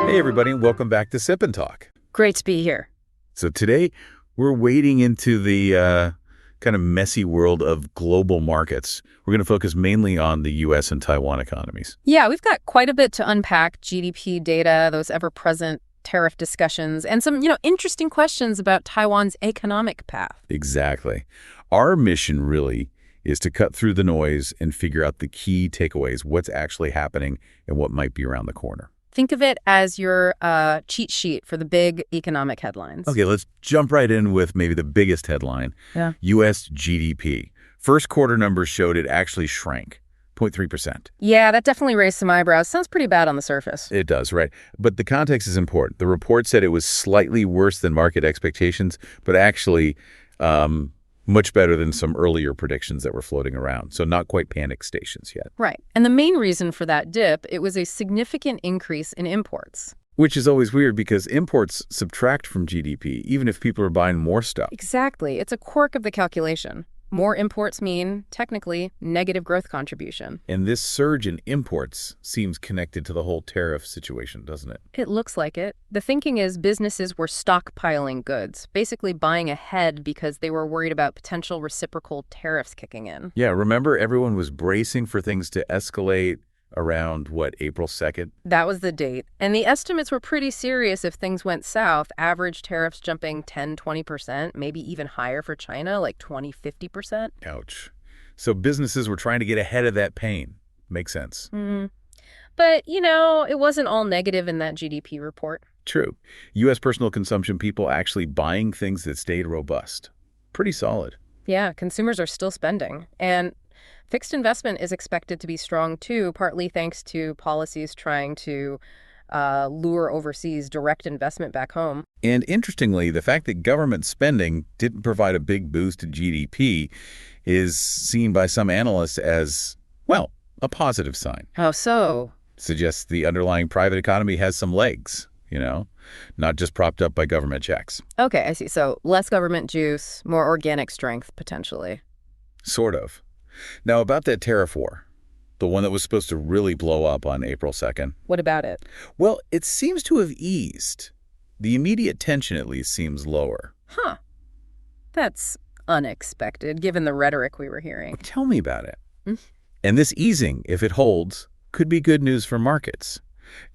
Hey everybody, and welcome back to Sip and Talk. Great to be here. So today we're wading into the kind of messy world of global markets. We're going to focus mainly on the U.S. and Taiwan economies. Yeah, we've got quite a bit to unpack: GDP data, those ever-present tariff discussions, and some, interesting questions about Taiwan's economic path. Exactly. Our mission really is to cut through the noise and figure out the key takeaways, what's actually happening and what might be around the corner. Think of it as your cheat sheet for the big economic headlines. Okay, let's jump right in with maybe the biggest headline. Yeah. U.S. GDP. First quarter numbers showed it actually shrank, 0.3%. Yeah, that definitely raised some eyebrows. Sounds pretty bad on the surface. It does, right? But the context is important. The report said it was slightly worse than market expectations, but actually much better than some earlier predictions that were floating around. So not quite panic stations yet. Right. And the main reason for that dip, it was a significant increase in imports. Which is always weird because imports subtract from GDP, even if people are buying more stuff. Exactly. It's a quirk of the calculation. More imports mean, technically, negative growth contribution. And this surge in imports seems connected to the whole tariff situation, doesn't it? It looks like it. The thinking is businesses were stockpiling goods, basically buying ahead because they were worried about potential reciprocal tariffs kicking in. Yeah, remember everyone was bracing for things to escalate around, April 2nd? That was the date. And the estimates were pretty serious if things went south, average tariffs jumping 10-20%, maybe even higher for China, like 20-50%. Ouch. So businesses were trying to get ahead of that pain. Makes sense. Mm-hmm. But, it wasn't all negative in that GDP report. True. U.S. personal consumption, people actually buying things that stayed robust. Pretty solid. Yeah, consumers are still spending. And fixed investment is expected to be strong, too, partly thanks to policies trying to lure overseas direct investment back home. And interestingly, the fact that government spending didn't provide a big boost to GDP is seen by some analysts as, a positive sign. How so? Suggests the underlying private economy has some legs, not just propped up by government checks. Okay, I see. So less government juice, more organic strength, potentially. Sort of. Now, about that tariff war, the one that was supposed to really blow up on April 2nd. What about it? Well, it seems to have eased. The immediate tension, at least, seems lower. Huh. That's unexpected, given the rhetoric we were hearing. Tell me about it. And this easing, if it holds, could be good news for markets,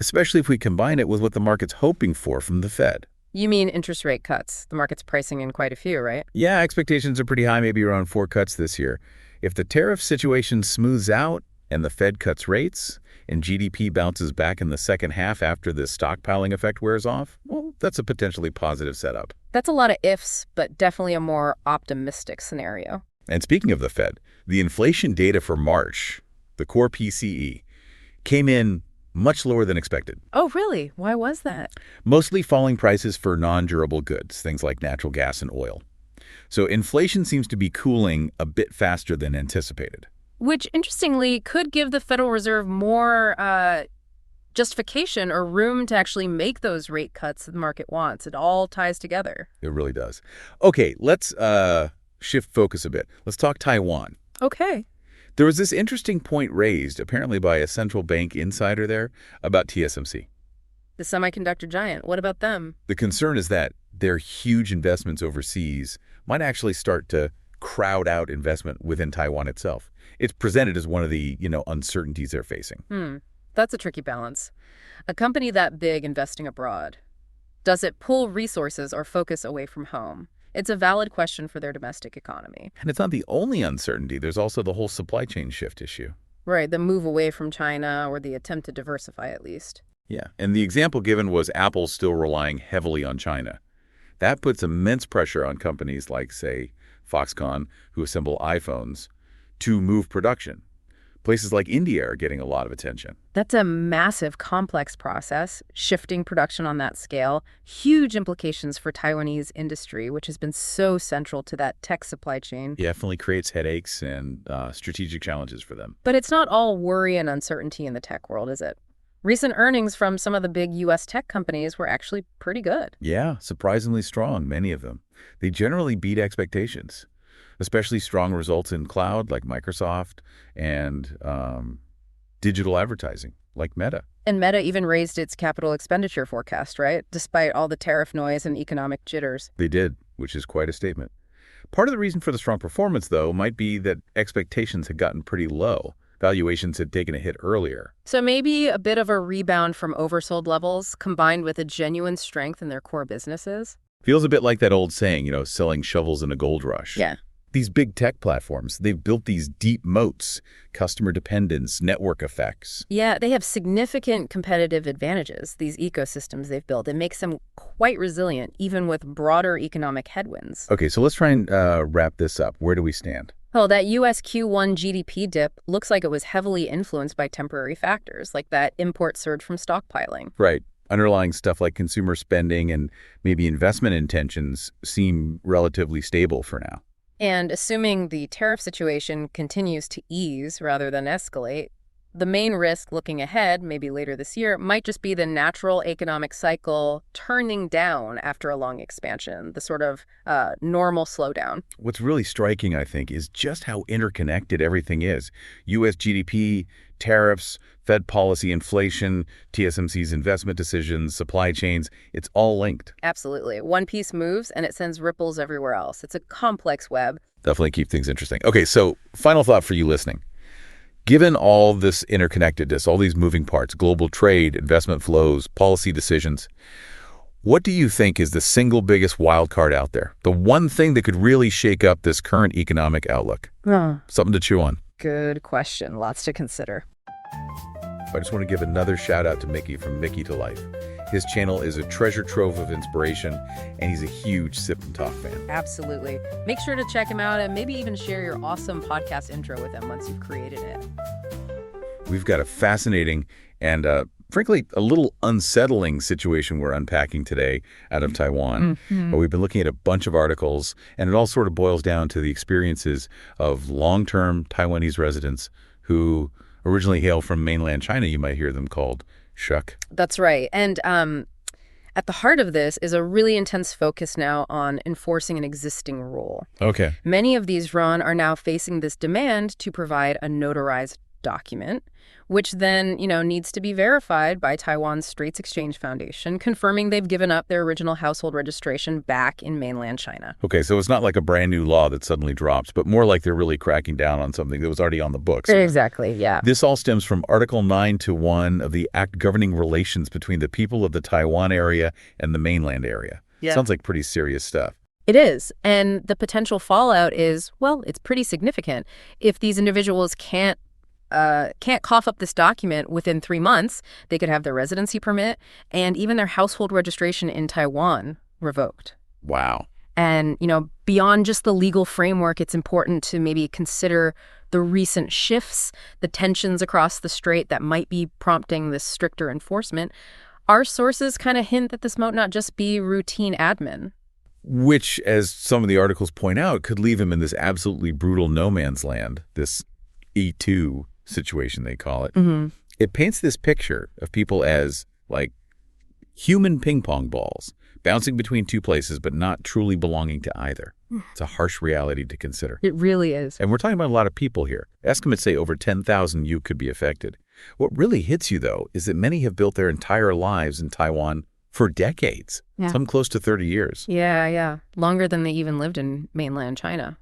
especially if we combine it with what the market's hoping for from the Fed. You mean interest rate cuts? The market's pricing in quite a few, right? Yeah, expectations are pretty high, maybe around 4 cuts this year. If the tariff situation smooths out and the Fed cuts rates and GDP bounces back in the second half after the stockpiling effect wears off, well, that's a potentially positive setup. That's a lot of ifs, but definitely a more optimistic scenario. And speaking of the Fed, the inflation data for March, the core PCE, came in much lower than expected. Oh, really? Why was that? Mostly falling prices for non-durable goods, things like natural gas and oil. So inflation seems to be cooling a bit faster than anticipated. Which, interestingly, could give the Federal Reserve more justification or room to actually make those rate cuts that the market wants. It all ties together. It really does. Okay, let's shift focus a bit. Let's talk Taiwan. Okay. There was this interesting point raised, apparently by a central bank insider there, about TSMC. The semiconductor giant. What about them? The concern is that their huge investments overseas might actually start to crowd out investment within Taiwan itself. It's presented as one of the, uncertainties they're facing. That's a tricky balance. A company that big investing abroad, does it pull resources or focus away from home? It's a valid question for their domestic economy. And it's not the only uncertainty. There's also the whole supply chain shift issue. Right, the move away from China or the attempt to diversify at least. Yeah, and the example given was Apple still relying heavily on China. That puts immense pressure on companies like, say, Foxconn, who assemble iPhones, to move production. Places like India are getting a lot of attention. That's a massive, complex process, shifting production on that scale. Huge implications for Taiwanese industry, which has been so central to that tech supply chain. It definitely creates headaches and strategic challenges for them. But it's not all worry and uncertainty in the tech world, is it? Recent earnings from some of the big U.S. tech companies were actually pretty good. Yeah, surprisingly strong, many of them. They generally beat expectations, especially strong results in cloud like Microsoft and digital advertising, like Meta. And Meta even raised its capital expenditure forecast, right? Despite all the tariff noise and economic jitters. They did, which is quite a statement. Part of the reason for the strong performance, though, might be that expectations had gotten pretty low. Valuations had taken a hit earlier. So maybe a bit of a rebound from oversold levels combined with a genuine strength in their core businesses. Feels a bit like that old saying, selling shovels in a gold rush. Yeah. These big tech platforms, they've built these deep moats, customer dependence, network effects. Yeah, they have significant competitive advantages, these ecosystems they've built. It makes them quite resilient, even with broader economic headwinds. Okay, so let's try and wrap this up. Where do we stand? Oh, that US Q1 GDP dip looks like it was heavily influenced by temporary factors, like that import surge from stockpiling. Right. Underlying stuff like consumer spending and maybe investment intentions seem relatively stable for now. And assuming the tariff situation continues to ease rather than escalate, the main risk looking ahead, maybe later this year, might just be the natural economic cycle turning down after a long expansion, the sort of normal slowdown. What's really striking, I think, is just how interconnected everything is. U.S. GDP, tariffs, Fed policy, inflation, TSMC's investment decisions, supply chains, it's all linked. Absolutely. One piece moves and it sends ripples everywhere else. It's a complex web. Definitely keep things interesting. Okay, so final thought for you listening. Given all this interconnectedness, all these moving parts, global trade, investment flows, policy decisions, what do you think is the single biggest wild card out there? The one thing that could really shake up this current economic outlook? Something to chew on. Good question. Lots to consider. I just want to give another shout out to Micky from Mickytolife. His channel is a treasure trove of inspiration, and he's a huge Sip&Talk fan. Absolutely. Make sure to check him out and maybe even share your awesome podcast intro with him once you've created it. We've got a fascinating and, frankly, a little unsettling situation we're unpacking today out of Taiwan. But we've been looking at a bunch of articles, and it all sort of boils down to the experiences of long-term Taiwanese residents who originally hail from mainland China. You might hear them called Shuk. That's right. And at the heart of this is a really intense focus now on enforcing an existing rule. Okay. Many of these RON are now facing this demand to provide a notarized document, which then, needs to be verified by Taiwan's Straits Exchange Foundation, confirming they've given up their original household registration back in mainland China. Okay, so it's not like a brand new law that suddenly drops, but more like they're really cracking down on something that was already on the books. Exactly, yeah. This all stems from Article 9-1 of the Act governing relations between the people of the Taiwan area and the mainland area. Yeah. Sounds like pretty serious stuff. It is. And the potential fallout is, well, it's pretty significant. If these individuals can't cough up this document within 3 months, they could have their residency permit and even their household registration in Taiwan revoked. Wow. And, beyond just the legal framework, it's important to maybe consider the recent shifts, the tensions across the strait that might be prompting this stricter enforcement. Our sources kind of hint that this might not just be routine admin. Which, as some of the articles point out, could leave him in this absolutely brutal no man's land, this E2 situation, they call it. It paints this picture of people as, like, human ping pong balls, bouncing between two places, but not truly belonging to either. It's a harsh reality to consider. It really is. And we're talking about a lot of people here. Estimates say over 10,000 youth could be affected. What really hits you, though, is that many have built their entire lives in Taiwan for decades, some close to 30 years. Yeah. Longer than they even lived in mainland China,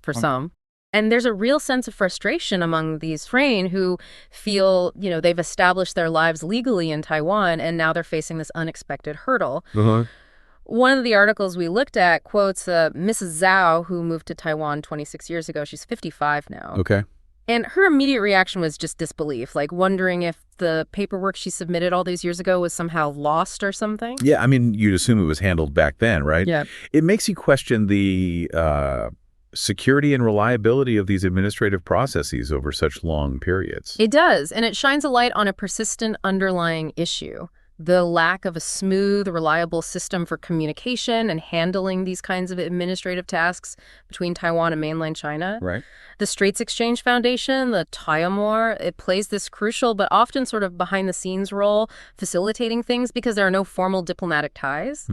for some. And there's a real sense of frustration among these Frein who feel, they've established their lives legally in Taiwan, and now they're facing this unexpected hurdle. One of the articles we looked at quotes Mrs. Zhao, who moved to Taiwan 26 years ago. She's 55 now. Okay. And her immediate reaction was just disbelief, like wondering if the paperwork she submitted all these years ago was somehow lost or something. Yeah, I mean, you'd assume it was handled back then, right? Yeah. It makes you question the security and reliability of these administrative processes over such long periods. It does, and it shines a light on a persistent underlying issue. The lack of a smooth, reliable system for communication and handling these kinds of administrative tasks between Taiwan and mainland China. Right. The Straits Exchange Foundation, the Taiamor, it plays this crucial but often sort of behind-the-scenes role, facilitating things because there are no formal diplomatic ties.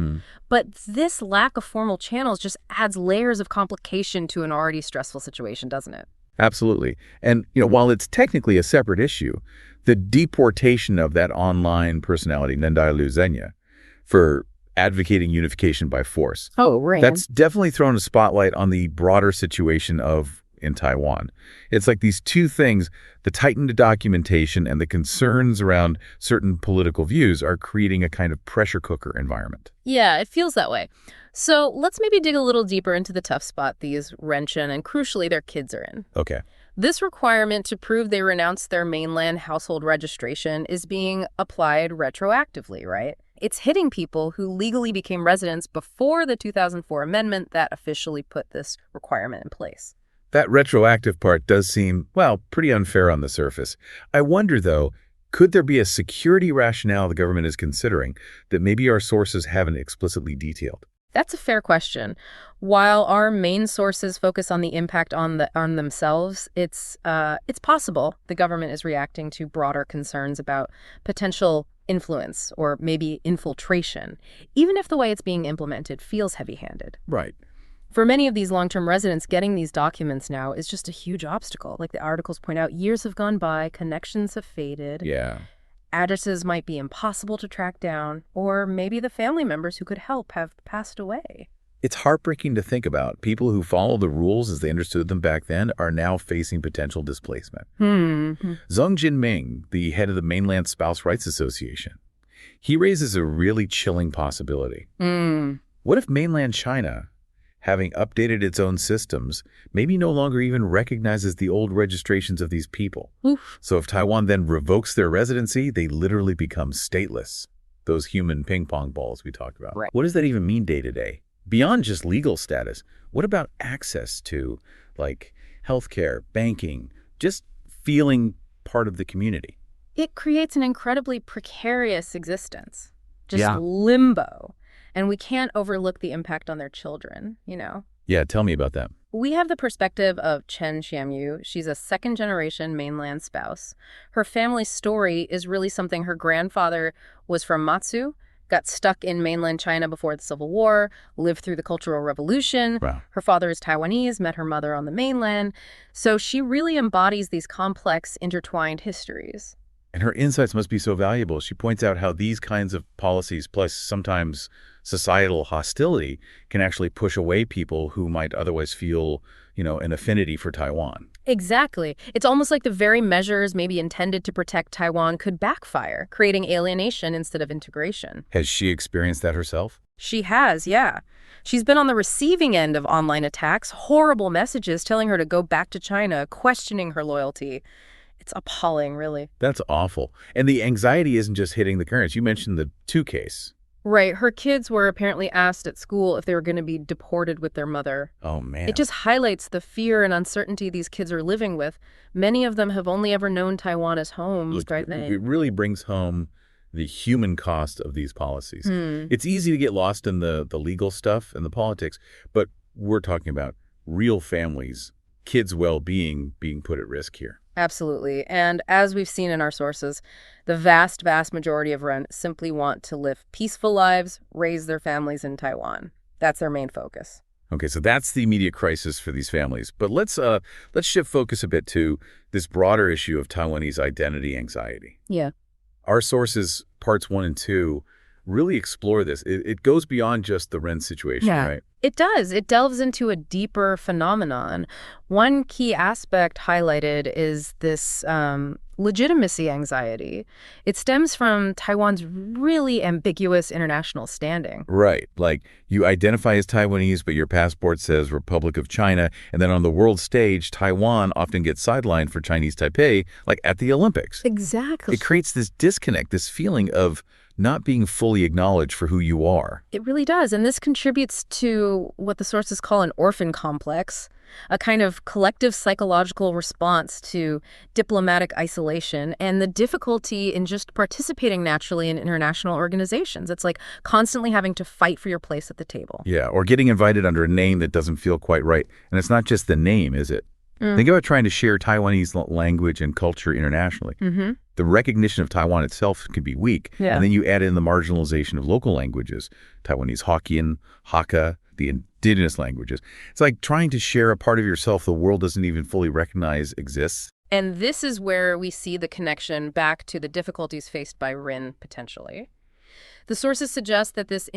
But this lack of formal channels just adds layers of complication to an already stressful situation, doesn't it? Absolutely. And, while it's technically a separate issue, the deportation of that online personality, Nendai Liu Zhenya, for advocating unification by force. Oh, right. That's definitely thrown a spotlight on the broader situation in Taiwan. It's like these two things, the tightened documentation and the concerns around certain political views are creating a kind of pressure cooker environment. Yeah, it feels that way. So let's maybe dig a little deeper into the tough spot these Renchen and crucially their kids are in. Okay. This requirement to prove they renounced their mainland household registration is being applied retroactively, right? It's hitting people who legally became residents before the 2004 amendment that officially put this requirement in place. That retroactive part does seem, pretty unfair on the surface. I wonder, though, could there be a security rationale the government is considering that maybe our sources haven't explicitly detailed? That's a fair question. While our main sources focus on the impact on themselves, it's possible the government is reacting to broader concerns about potential influence or maybe infiltration, even if the way it's being implemented feels heavy-handed. Right. For many of these long-term residents, getting these documents now is just a huge obstacle. Like the articles point out, years have gone by, connections have faded. Yeah. Addresses might be impossible to track down, or maybe the family members who could help have passed away. It's heartbreaking to think about. People who follow the rules as they understood them back then are now facing potential displacement. Mm-hmm. Zheng Jinming, the head of the Mainland Spouse Rights Association, he raises a really chilling possibility. What if mainland China, having updated its own systems, maybe no longer even recognizes the old registrations of these people? Oof. So if Taiwan then revokes their residency, they literally become stateless. Those human ping pong balls we talked about. Right. What does that even mean day to day? Beyond just legal status, what about access to, like, healthcare, banking, just feeling part of the community? It creates an incredibly precarious existence. Just limbo. And we can't overlook the impact on their children, Yeah, tell me about that. We have the perspective of Chen Xiamyu. She's a second-generation mainland spouse. Her family's story is really something her grandfather was from Matsu, got stuck in mainland China before the Civil War, lived through the Cultural Revolution. Wow. Her father is Taiwanese, met her mother on the mainland. So she really embodies these complex, intertwined histories. And her insights must be so valuable. She points out how these kinds of policies, plus sometimes societal hostility, can actually push away people who might otherwise feel, an affinity for Taiwan. Exactly. It's almost like the very measures maybe intended to protect Taiwan could backfire, creating alienation instead of integration. Has she experienced that herself? She has, yeah. She's been on the receiving end of online attacks, horrible messages telling her to go back to China, questioning her loyalty. It's appalling, really. That's awful. And the anxiety isn't just hitting the parents. You mentioned the 2 case. Right. Her kids were apparently asked at school if they were going to be deported with their mother. Oh, man. It just highlights the fear and uncertainty these kids are living with. Many of them have only ever known Taiwan as home. Look, Right? it really brings home the human cost of these policies. It's easy to get lost in the legal stuff and the politics, but we're talking about real families, kids' well-being being put at risk here. Absolutely. And as we've seen in our sources, the vast, vast majority of Ren simply want to live peaceful lives, raise their families in Taiwan. That's their main focus. Okay, so that's the immediate crisis for these families. But let's shift focus a bit to this broader issue of Taiwanese identity anxiety. Yeah. Our sources, parts 1 and 2, really explore this. It goes beyond just the Ren situation, right? It does. It delves into a deeper phenomenon. One key aspect highlighted is this legitimacy anxiety. It stems from Taiwan's really ambiguous international standing. Right. Like, you identify as Taiwanese, but your passport says Republic of China, and then on the world stage, Taiwan often gets sidelined for Chinese Taipei, like at the Olympics. Exactly. It creates this disconnect, this feeling of not being fully acknowledged for who you are. It really does. And this contributes to what the sources call an orphan complex, a kind of collective psychological response to diplomatic isolation and the difficulty in just participating naturally in international organizations. It's like constantly having to fight for your place at the table. Yeah, or getting invited under a name that doesn't feel quite right. And it's not just the name, is it? Think about trying to share Taiwanese language and culture internationally. The recognition of Taiwan itself can be weak. And then you add in the marginalization of local languages, Taiwanese Hokkien, Hakka, the Indigenous languages. It's like trying to share a part of yourself the world doesn't even fully recognize exists. And this is where we see the connection back to the difficulties faced by Rin, potentially. The sources suggest that this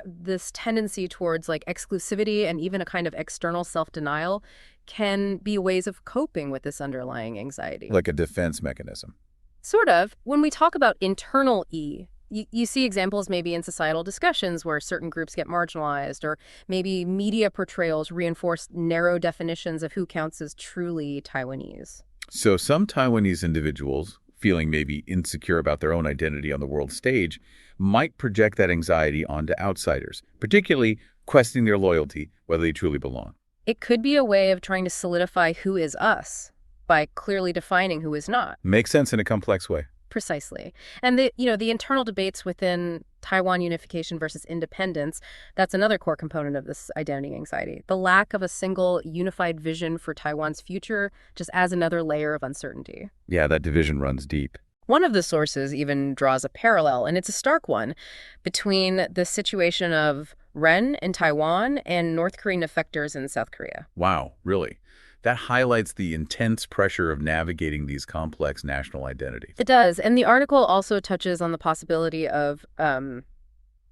this tendency towards like exclusivity and even a kind of external self-denial can be ways of coping with this underlying anxiety. Like a defense mechanism. Sort of. When we talk about internal E, you see examples maybe in societal discussions where certain groups get marginalized, or maybe media portrayals reinforce narrow definitions of who counts as truly Taiwanese. So some Taiwanese individuals, feeling maybe insecure about their own identity on the world stage, might project that anxiety onto outsiders, particularly questioning their loyalty, whether they truly belong. It could be a way of trying to solidify who is us by clearly defining who is not. Makes sense in a complex way. Precisely. And the internal debates within Taiwan unification versus independence, that's another core component of this identity anxiety. The lack of a single unified vision for Taiwan's future just adds another layer of uncertainty. Yeah, that division runs deep. One of the sources even draws a parallel, and it's a stark one, between the situation of Ren in Taiwan and North Korean defectors in South Korea. Wow, really? That highlights the intense pressure of navigating these complex national identities. It does. And the article also touches on the possibility of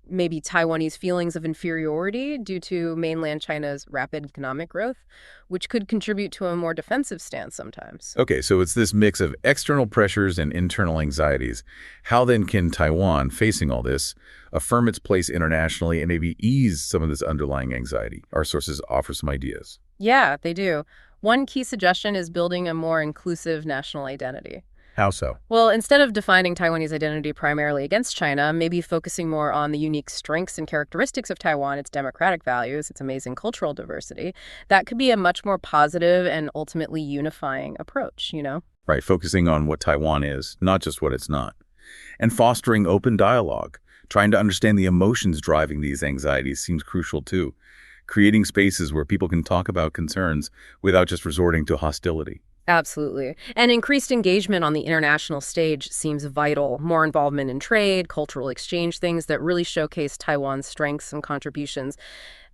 maybe Taiwanese feelings of inferiority due to mainland China's rapid economic growth, which could contribute to a more defensive stance sometimes. Okay, so it's this mix of external pressures and internal anxieties. How then can Taiwan, facing all this, affirm its place internationally and maybe ease some of this underlying anxiety? Our sources offer some ideas. Yeah, they do. One key suggestion is building a more inclusive national identity. How so? Well, instead of defining Taiwanese identity primarily against China, maybe focusing more on the unique strengths and characteristics of Taiwan, its democratic values, its amazing cultural diversity, that could be a much more positive and ultimately unifying approach, you know? Right, focusing on what Taiwan is, not just what it's not. And fostering open dialogue, trying to understand the emotions driving these anxieties seems crucial too. Creating spaces where people can talk about concerns without just resorting to hostility. Absolutely. And increased engagement on the international stage seems vital. More involvement in trade, cultural exchange, things that really showcase Taiwan's strengths and contributions.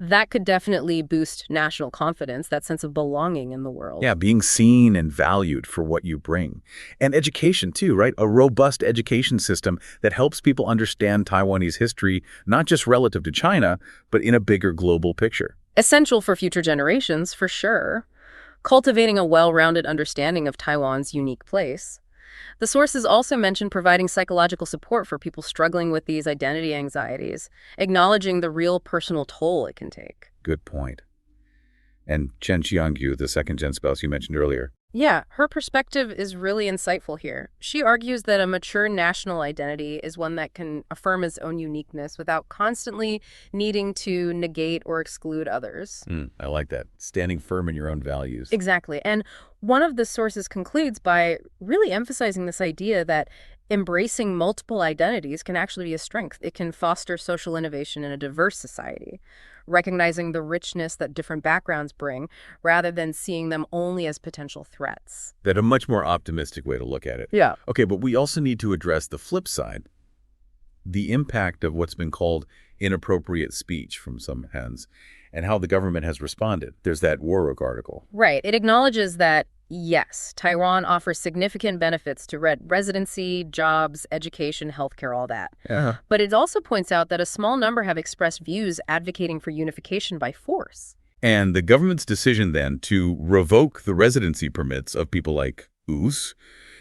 That could definitely boost national confidence, that sense of belonging in the world. Yeah, being seen and valued for what you bring. And education too, right? A robust education system that helps people understand Taiwanese history, not just relative to China, but in a bigger global picture. Essential for future generations, for sure. Cultivating a well-rounded understanding of Taiwan's unique place. The sources also mention providing psychological support for people struggling with these identity anxieties, acknowledging the real personal toll it can take. Good point. And Chen Qiangyu, the second-gen spouse you mentioned earlier. Yeah, her perspective is really insightful here. She argues that a mature national identity is one that can affirm its own uniqueness without constantly needing to negate or exclude others. I like that. Standing firm in your own values. Exactly. And one of the sources concludes by really emphasizing this idea that embracing multiple identities can actually be a strength. It can foster social innovation in a diverse society, recognizing the richness that different backgrounds bring rather than seeing them only as potential threats. That's a much more optimistic way to look at it. Yeah. Okay, but we also need to address the flip side, the impact of what's been called inappropriate speech from some hands and how the government has responded. There's that Warwick article. Right. It acknowledges that, yes, Taiwan offers significant benefits to residency, jobs, education, healthcare, all that. Yeah. But it also points out that a small number have expressed views advocating for unification by force. And the government's decision then to revoke the residency permits of people like Oos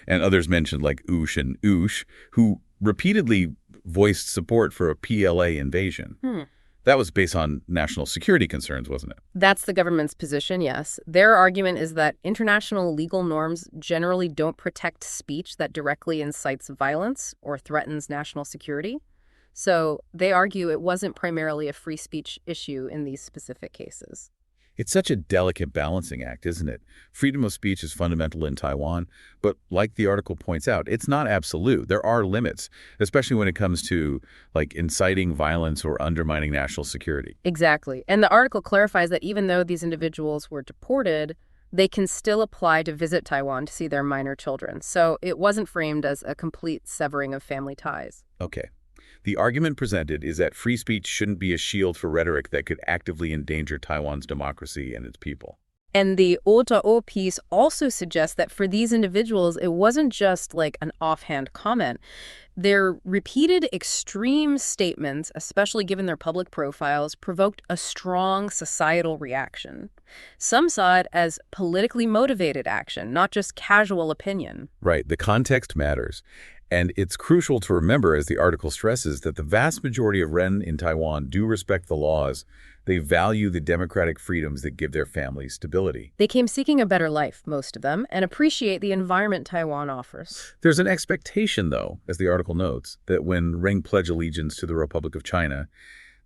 and others mentioned like Oosh and Oosh, who repeatedly voiced support for a PLA invasion. That was based on national security concerns, wasn't it? That's the government's position, yes. Their argument is that international legal norms generally don't protect speech that directly incites violence or threatens national security. So they argue it wasn't primarily a free speech issue in these specific cases. It's such a delicate balancing act, isn't it? Freedom of speech is fundamental in Taiwan, but like the article points out, it's not absolute. There are limits, especially when it comes to like inciting violence or undermining national security. Exactly. And the article clarifies that even though these individuals were deported, they can still apply to visit Taiwan to see their minor children. So it wasn't framed as a complete severing of family ties. Okay. The argument presented is that free speech shouldn't be a shield for rhetoric that could actively endanger Taiwan's democracy and its people. And the O piece also suggests that for these individuals, it wasn't just like an offhand comment. Their repeated extreme statements, especially given their public profiles, provoked a strong societal reaction. Some saw it as politically motivated action, not just casual opinion. Right, the context matters. And it's crucial to remember, as the article stresses, that the vast majority of Ren in Taiwan do respect the laws. They value the democratic freedoms that give their families stability. They came seeking a better life, most of them, and appreciate the environment Taiwan offers. There's an expectation, though, as the article notes, that when Ren pledge allegiance to the Republic of China,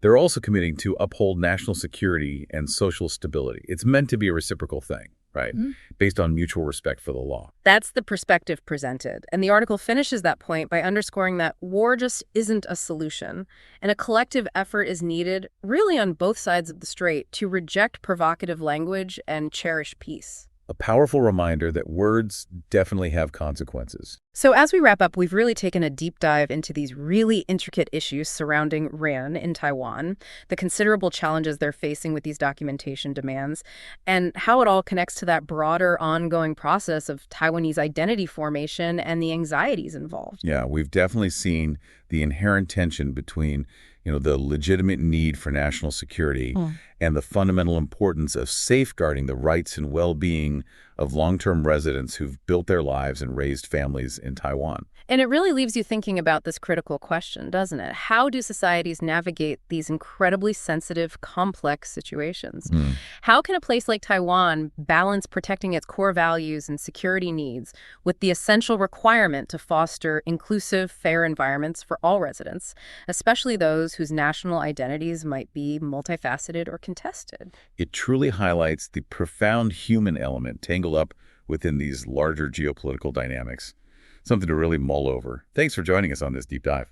they're also committing to uphold national security and social stability. It's meant to be a reciprocal thing, right? Based on mutual respect for the law. That's the perspective presented. And the article finishes that point by underscoring that war just isn't a solution, and a collective effort is needed, really on both sides of the strait, to reject provocative language and cherish peace. A powerful reminder that words definitely have consequences. So as we wrap up, we've really taken a deep dive into these really intricate issues surrounding Ren in Taiwan, the considerable challenges they're facing with these documentation demands, and how it all connects to that broader ongoing process of Taiwanese identity formation and the anxieties involved. Yeah, we've definitely seen the inherent tension between the legitimate need for national security and the fundamental importance of safeguarding the rights and well-being of long-term residents who've built their lives and raised families in Taiwan. And it really leaves you thinking about this critical question, doesn't it? How do societies navigate these incredibly sensitive, complex situations? How can a place like Taiwan balance protecting its core values and security needs with the essential requirement to foster inclusive, fair environments for all residents, especially those whose national identities might be multifaceted or contested? It truly highlights the profound human element tangled up within these larger geopolitical dynamics. Something to really mull over. Thanks for joining us on this deep dive.